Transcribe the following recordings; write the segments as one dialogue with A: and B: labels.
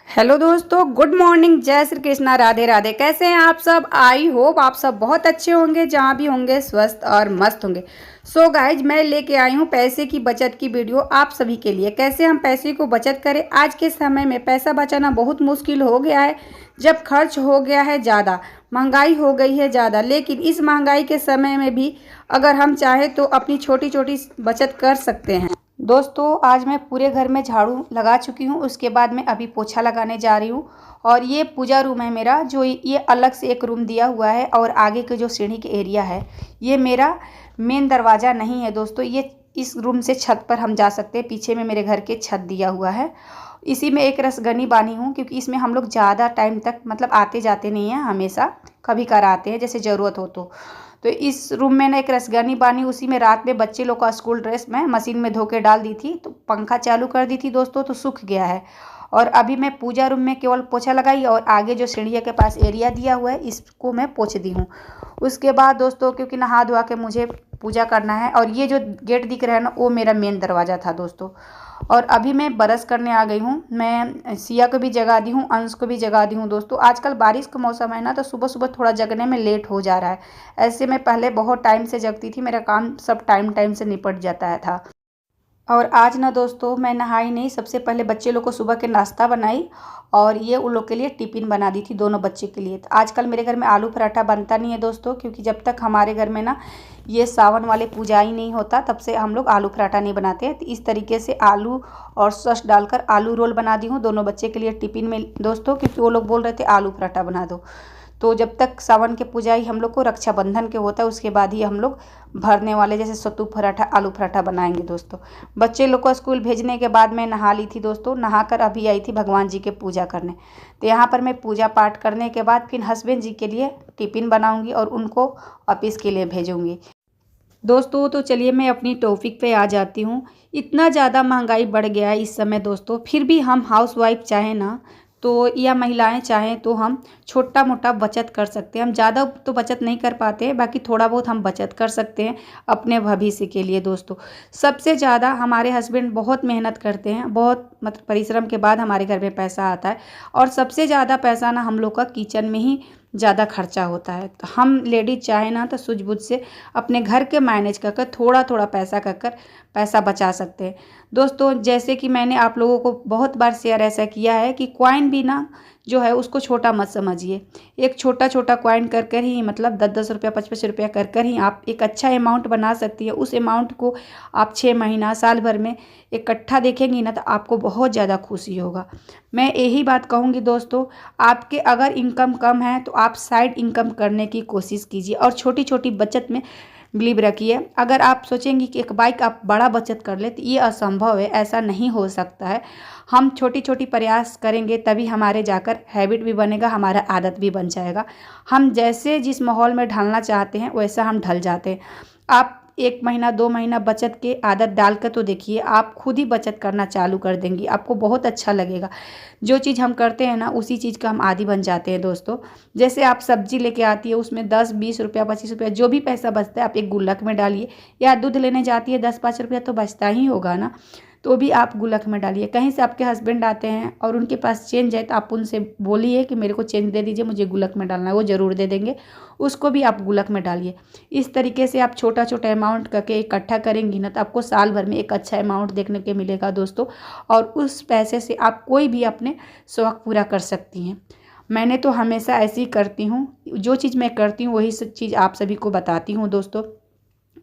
A: Hello दोस्तों, good morning. जय श्री कृष्णा, राधे राधे। कैसे हैं आप सब? आई होप आप सब बहुत अच्छे होंगे, जहाँ भी होंगे स्वस्थ और मस्त होंगे। सो गाइज, मैं लेके आई हूँ पैसे की बचत की वीडियो आप सभी के लिए। कैसे हम पैसे को बचत करें। आज के समय में पैसा बचाना बहुत मुश्किल हो गया है, जब खर्च हो गया है ज़्यादा, महंगाई हो गई है ज़्यादा। लेकिन इस महंगाई के समय में भी अगर हम चाहें तो अपनी छोटी छोटी बचत कर सकते हैं। दोस्तों, आज मैं पूरे घर में झाड़ू लगा चुकी हूँ। उसके बाद मैं अभी पोछा लगाने जा रही हूँ। और ये पूजा रूम है मेरा, जो ये अलग से एक रूम दिया हुआ है। और आगे के जो सीढ़ी के एरिया है, ये मेरा मेन दरवाज़ा नहीं है दोस्तों। ये इस रूम से छत पर हम जा सकते हैं। पीछे में मेरे घर के छत दिया हुआ है। इसी में एक रसगनी बानी हूँ, क्योंकि इसमें हम लोग ज़्यादा टाइम तक मतलब आते जाते नहीं हैं, हमेशा कभी कराते हैं जैसे ज़रूरत हो तो इस रूम में ना एक रसगनी बानी। उसी में रात में बच्चे लोग का स्कूल ड्रेस मैं मशीन में धो के डाल दी थी, तो पंखा चालू कर दी थी दोस्तों, तो सूख गया है। और अभी मैं पूजा रूम में केवल पोछा लगाई, और आगे जो सीढ़िया के पास एरिया दिया हुआ है, इसको मैं पोछ दी हूँ। उसके बाद दोस्तों, क्योंकि नहा धोआ के मुझे पूजा करना है, और ये जो गेट दिख रहा है ना, वो मेरा मेन दरवाज़ा था दोस्तों। और अभी मैं ब्रश करने आ गई हूँ। मैं सिया को भी जगा दी हूँ, अंश को भी जगा दी हूँ दोस्तों। आजकल बारिश का मौसम है ना, तो सुबह सुबह थोड़ा जगने में लेट हो जा रहा है। ऐसे मैं पहले बहुत टाइम से जगती थी, मेरा काम सब टाइम टाइम से निपट जाता है था। और आज ना दोस्तों, मैं नहाई नहीं, सबसे पहले बच्चे लोग को सुबह के नाश्ता बनाई, और ये उन लोग के लिए टिफ़िन बना दी थी, दोनों बच्चे के लिए। तो आजकल मेरे घर में आलू पराठा बनता नहीं है दोस्तों, क्योंकि जब तक हमारे घर में ना ये सावन वाले पूजा ही नहीं होता, तब से हम लोग आलू पराठा नहीं बनाते हैं। तो इस तरीके से आलू और सॉस डालकर आलू रोल बना दी हूँ दोनों बच्चे के लिए टिफ़िन में दोस्तों, क्योंकि वो लोग बोल रहे थे आलू पराठा बना दो। तो जब तक सावन के पूजा ही हम लोग को रक्षाबंधन के होता है, उसके बाद ही हम लोग भरने वाले जैसे सत्तू पराठा, आलू पराठा बनाएंगे दोस्तों। बच्चे लोग को स्कूल भेजने के बाद मैं नहा ली थी दोस्तों। नहाकर अभी आई थी भगवान जी के पूजा करने। तो यहाँ पर मैं पूजा पाठ करने के बाद फिर हस्बैंड जी के लिए टिफ़िन बनाऊँगी और उनको ऑफिस के लिए भेजूँगी दोस्तों। तो चलिए मैं अपनी टॉपिक पे आ जाती हूँ। इतना ज़्यादा महंगाई बढ़ गया है इस समय दोस्तों, फिर भी हम हाउसवाइफ चाहें ना तो, या महिलाएं चाहें तो, हम छोटा मोटा बचत कर सकते हैं। हम ज़्यादा तो बचत नहीं कर पाते हैं, बाकी थोड़ा बहुत हम बचत कर सकते हैं अपने भविष्य के लिए दोस्तों। सबसे ज़्यादा हमारे हस्बैंड बहुत मेहनत करते हैं, बहुत मतलब परिश्रम के बाद हमारे घर में पैसा आता है। और सबसे ज़्यादा पैसा ना हम लोग का किचन में ही ज़्यादा खर्चा होता है। तो हम लेडीज चाहे ना तो सूझबूझ से अपने घर के मैनेज कर कर थोड़ा थोड़ा पैसा कर कर पैसा बचा सकते हैं दोस्तों। जैसे कि मैंने आप लोगों को बहुत बार शेयर ऐसा किया है कि कॉइन भी ना जो है उसको छोटा मत समझिए। एक छोटा छोटा कॉइन कर कर ही, मतलब 10-10 रुपया 5-5 रुपया कर कर ही आप एक अच्छा अमाउंट बना सकती है। उस अमाउंट को आप 6 महीना साल भर में इकट्ठा देखेंगी ना, तो आपको बहुत ज़्यादा खुशी होगा। मैं यही बात कहूँगी दोस्तों, आपके अगर इनकम कम है तो आप साइड इनकम करने की कोशिश कीजिए, और छोटी छोटी बचत में बिलीव रखिए। अगर आप सोचेंगी कि एक बाइक आप बड़ा बचत कर ले, तो ये असंभव है, ऐसा नहीं हो सकता है। हम छोटी छोटी प्रयास करेंगे तभी हमारे जाकर हैबिट भी बनेगा, हमारा आदत भी बन जाएगा। हम जैसे जिस माहौल में ढलना चाहते हैं वैसा हम ढल जाते हैं। आप 1 महीना 2 महीना बचत के आदत डाल कर तो देखिए, आप खुद ही बचत करना चालू कर देंगी, आपको बहुत अच्छा लगेगा। जो चीज़ हम करते हैं ना, उसी चीज़ का हम आदी बन जाते हैं दोस्तों। जैसे आप सब्जी लेके आती है, उसमें 10-20 रुपया 25 रुपया जो भी पैसा बचता है आप एक गुल्लक में डालिए। या दूध लेने जाती है 10-5 रुपया तो बचता ही होगा ना, तो भी आप गुल्लक में डालिए। कहीं से आपके हस्बैंड आते हैं और उनके पास चेंज है, तो आप उनसे बोलिए कि मेरे को चेंज दे दीजिए, मुझे गुल्लक में डालना है, वो ज़रूर दे देंगे। उसको भी आप गुल्लक में डालिए। इस तरीके से आप छोटा छोटा अमाउंट करके इकट्ठा करेंगी ना, तो आपको साल भर में एक अच्छा अमाउंट देखने को मिलेगा दोस्तों। और उस पैसे से आप कोई भी अपने शौक़ पूरा कर सकती हैं। मैंने तो हमेशा ऐसे ही करती हूँ, जो चीज़ मैं करती हूँ वही सब चीज़ आप सभी को बताती हूँ दोस्तों।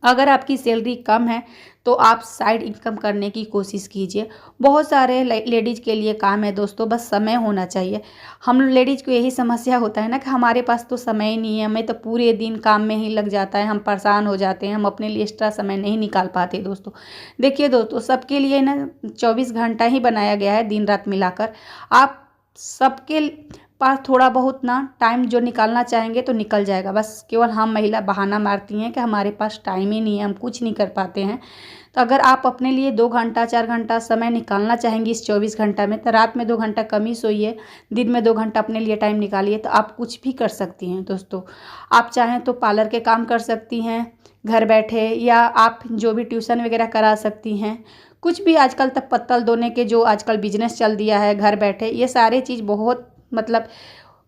A: अगर आपकी सैलरी कम है तो आप साइड इनकम करने की कोशिश कीजिए। बहुत सारे लेडीज़ के लिए काम है दोस्तों, बस समय होना चाहिए। हम लेडीज़ को यही समस्या होता है ना कि हमारे पास तो समय ही नहीं है, हमें तो पूरे दिन काम में ही लग जाता है, हम परेशान हो जाते हैं, हम अपने लिए एक्स्ट्रा समय नहीं निकाल पाते दोस्तों। देखिए दोस्तों, सबके लिए ना 24 घंटा ही बनाया गया है, दिन रात मिलाकर। आप सबके पास थोड़ा बहुत ना टाइम जो निकालना चाहेंगे तो निकल जाएगा, बस केवल हम महिला बहाना मारती हैं कि हमारे पास टाइम ही नहीं है, हम कुछ नहीं कर पाते हैं। तो अगर आप अपने लिए 2 घंटा 4 घंटा समय निकालना चाहेंगी इस 24 घंटा में, तो रात में 2 घंटा कम ही सोइए, दिन में 2 घंटा अपने लिए टाइम निकालिए, तो आप कुछ भी कर सकती हैं दोस्तों। आप चाहें तो पार्लर के काम कर सकती हैं, घर बैठे, या आप जो भी ट्यूशन वगैरह करा सकती हैं, कुछ भी आजकल तक पत्तल धोने के जो आजकल बिजनेस चल दिया है घर बैठे, ये सारे चीज़ बहुत मतलब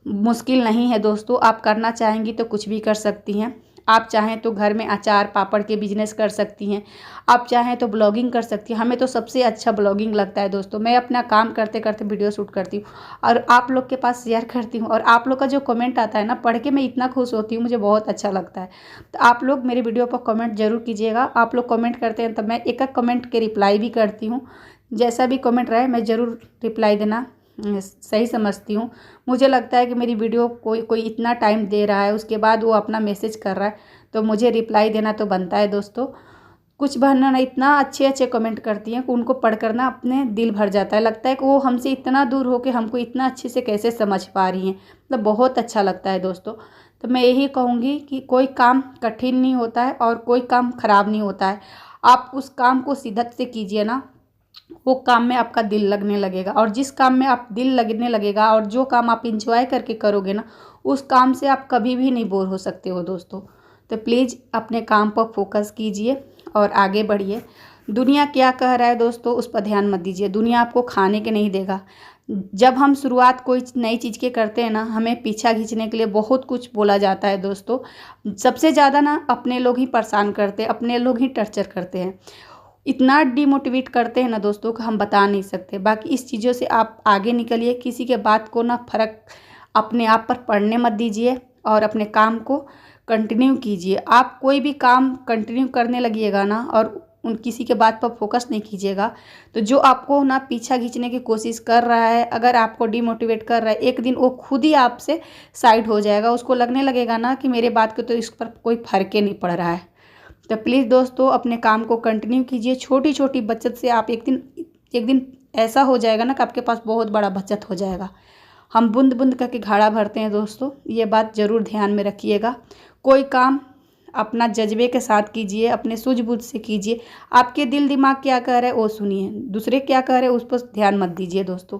A: मुश्किल नहीं है दोस्तों। आप करना चाहेंगी तो कुछ भी कर सकती हैं। आप चाहें तो घर में अचार पापड़ के बिजनेस कर सकती हैं, आप चाहें तो ब्लॉगिंग कर सकती हैं। हमें तो सबसे अच्छा ब्लॉगिंग लगता है दोस्तों। मैं अपना काम करते करते वीडियो शूट करती हूँ और आप लोग के पास शेयर करती हूँ, और आप लोग का जो कमेंट आता है ना, पढ़ के मैं इतना खुश होती हूँ, मुझे बहुत अच्छा लगता है। तो आप लोग मेरे वीडियो पर कमेंट ज़रूर कीजिएगा। आप लोग कमेंट करते हैं तो मैं एक एक कमेंट के रिप्लाई भी करती हूँ। जैसा भी कमेंट रहे मैं ज़रूर रिप्लाई देना सही समझती हूँ। मुझे लगता है कि मेरी वीडियो कोई इतना टाइम दे रहा है, उसके बाद वो अपना मैसेज कर रहा है, तो मुझे रिप्लाई देना तो बनता है दोस्तों। कुछ बहनें ना इतना अच्छे अच्छे कमेंट करती हैं कि उनको पढ़कर ना अपने दिल भर जाता है। लगता है कि वो हमसे इतना दूर हो के हमको इतना अच्छे से कैसे समझ पा रही हैं, मतलब बहुत अच्छा लगता है दोस्तों। तो मैं यही कहूँगी कि कोई काम कठिन नहीं होता है और कोई काम ख़राब नहीं होता है। आप उस काम को शिद्दत से कीजिए ना, वो काम में आपका दिल लगने लगेगा, और जिस काम में आप दिल लगने लगेगा और जो काम आप इंजॉय करके करोगे ना, उस काम से आप कभी भी नहीं बोर हो सकते हो दोस्तों। तो प्लीज़ अपने काम पर फोकस कीजिए और आगे बढ़िए। दुनिया क्या कह रहा है दोस्तों, उस पर ध्यान मत दीजिए। दुनिया आपको खाने के नहीं देगा। जब हम शुरुआत कोई नई चीज़ के करते हैं ना, हमें पीछा खींचने के लिए बहुत कुछ बोला जाता है दोस्तों। सबसे ज़्यादा ना अपने लोग ही परेशान करते हैं, अपने लोग ही टर्चर करते हैं, इतना डिमोटिवेट करते हैं ना दोस्तों कि हम बता नहीं सकते। बाकी इस चीज़ों से आप आगे निकलिए। किसी के बात को ना फ़र्क अपने आप पर पड़ने मत दीजिए और अपने काम को कंटिन्यू कीजिए। आप कोई भी काम कंटिन्यू करने लगिएगा ना और किसी के बात पर फोकस नहीं कीजिएगा, तो जो आपको ना पीछा खींचने की कोशिश कर रहा है, अगर आपको डिमोटिवेट कर रहा है, एक दिन वो खुद ही आपसे साइड हो जाएगा। उसको लगने लगेगा ना कि मेरे बात को तो इस पर कोई फ़र्क ही नहीं पड़ रहा है। तो प्लीज़ दोस्तों अपने काम को कंटिन्यू कीजिए। छोटी छोटी बचत से आप एक दिन ऐसा हो जाएगा ना कि आपके पास बहुत बड़ा बचत हो जाएगा। हम बूंद बूंद करके घड़ा भरते हैं दोस्तों, ये बात ज़रूर ध्यान में रखिएगा। कोई काम अपना जज्बे के साथ कीजिए, अपने सूझबूझ से कीजिए। आपके दिल दिमाग क्या कह रहे हैं वो सुनिए, दूसरे क्या कह रहे हैं उस पर ध्यान मत दीजिए दोस्तों।